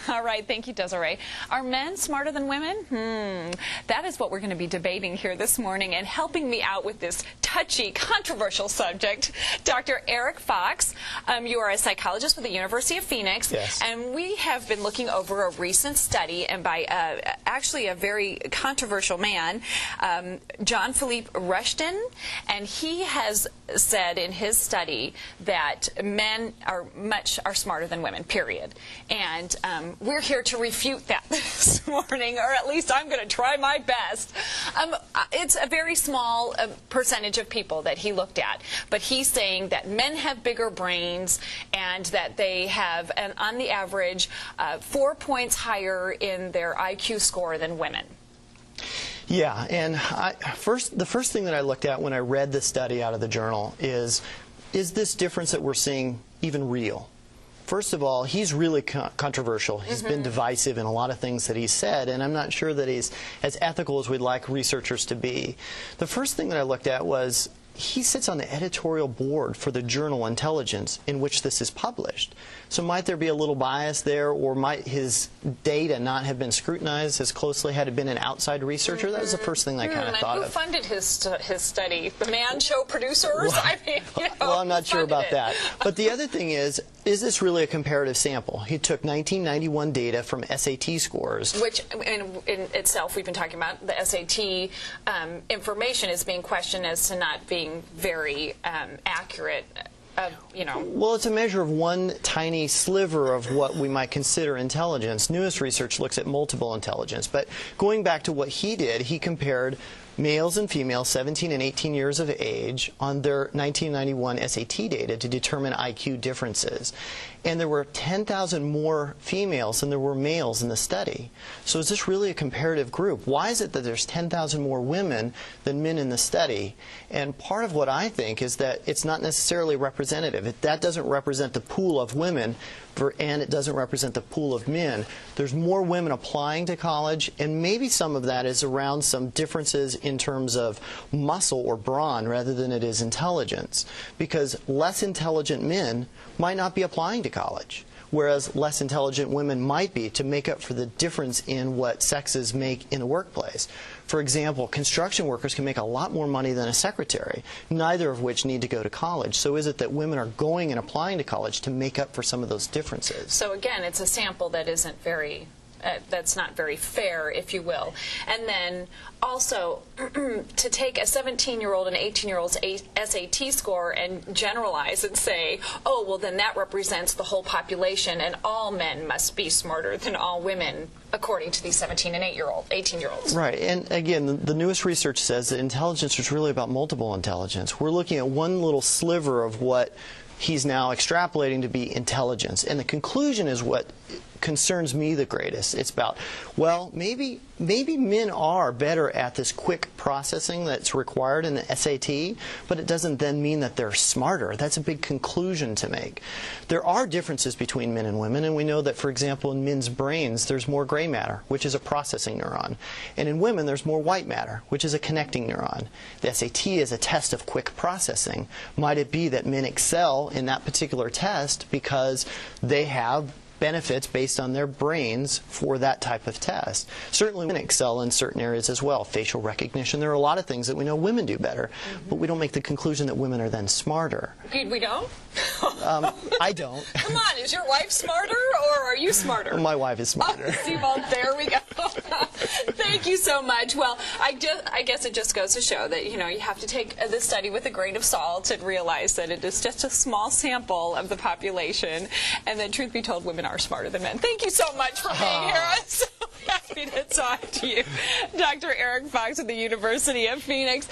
All right, thank you, Desiree. Are men smarter than women? That is what we're going to be debating here this morning, and helping me out with this touchy, controversial subject, Dr. Eric Fox. You are a psychologist with the University of Phoenix, yes. And we have been looking over a recent study, and by actually a very controversial man, John Philippe Rushton, and he has said in his study that men are smarter than women, period. And we're here to refute that this morning, or at least I'm going to try my best. It's a very small percentage of people that he looked at, but he's saying that men have bigger brains and that they have, on the average, 4 points higher in their IQ score than women. Yeah, and the first thing that I looked at when I read the study out of the journal is this difference that we're seeing even real? First of all, he's really controversial. He's been divisive in a lot of things that he's said, and I'm not sure that he's as ethical as we'd like researchers to be. The first thing that I looked at was he sits on the editorial board for the journal Intelligence in which this is published. So might there be a little bias there, or might his data not have been scrutinized as closely had it been an outside researcher? That was the first thing I kind of thought of. Who funded his study? The Man Show producers? Well, I mean, well, I'm not sure about that. But the other thing is this really a comparative sample? He took 1991 data from SAT scores. Which, in itself, we've been talking about the SAT information is being questioned as to not being very accurate. Well, it's a measure of one tiny sliver of what we might consider intelligence. Newest research looks at multiple intelligence. But going back to what he did, he compared males and females 17 and 18 years of age on their 1991 SAT data to determine IQ differences. And there were 10,000 more females than there were males in the study. So is this really a comparative group? Why is it that there's 10,000 more women than men in the study? And part of what I think is that it's not necessarily representative. That doesn't represent the pool of women, and it doesn't represent the pool of men. There's more women applying to college, and maybe some of that is around some differences in terms of muscle or brawn rather than it is intelligence. Because less intelligent men might not be applying to college, whereas less intelligent women might be, to make up for the difference in what sexes make in the workplace. For example, construction workers can make a lot more money than a secretary, neither of which need to go to college. So is it that women are going and applying to college to make up for some of those differences? So again, it's a sample that isn't very that's not very fair, if you will. And then also, to take a 17-year-old and 18-year-old's SAT score and generalize and say, oh, well, then that represents the whole population, and all men must be smarter than all women, according to these 17 and 18-year-olds. Right. And again, the newest research says that intelligence is really about multiple intelligence. We're looking at one little sliver of what he's now extrapolating to be intelligence. And the conclusion is what concerns me the greatest. It's about, well, maybe men are better at this quick processing that's required in the SAT, but it doesn't then mean that they're smarter. That's a big conclusion to make. There are differences between men and women, and we know that, for example, in men's brains there's more gray matter, which is a processing neuron. And in women there's more white matter, which is a connecting neuron. The SAT is a test of quick processing. Might it be that men excel in that particular test because they have benefits based on their brains for that type of test? Certainly women excel in certain areas as well. Facial recognition. There are a lot of things that we know women do better, but we don't make the conclusion that women are then smarter. We don't? I don't. Come on, is your wife smarter, or are you smarter? My wife is smarter. Oh, see, well, there we go. Thank you so much. Well, I guess it just goes to show that, you have to take this study with a grain of salt and realize that it is just a small sample of the population, and that, truth be told, women are smarter than men. Thank you so much for being here. I'm so happy to talk to you. Dr. Eric Fox at the University of Phoenix.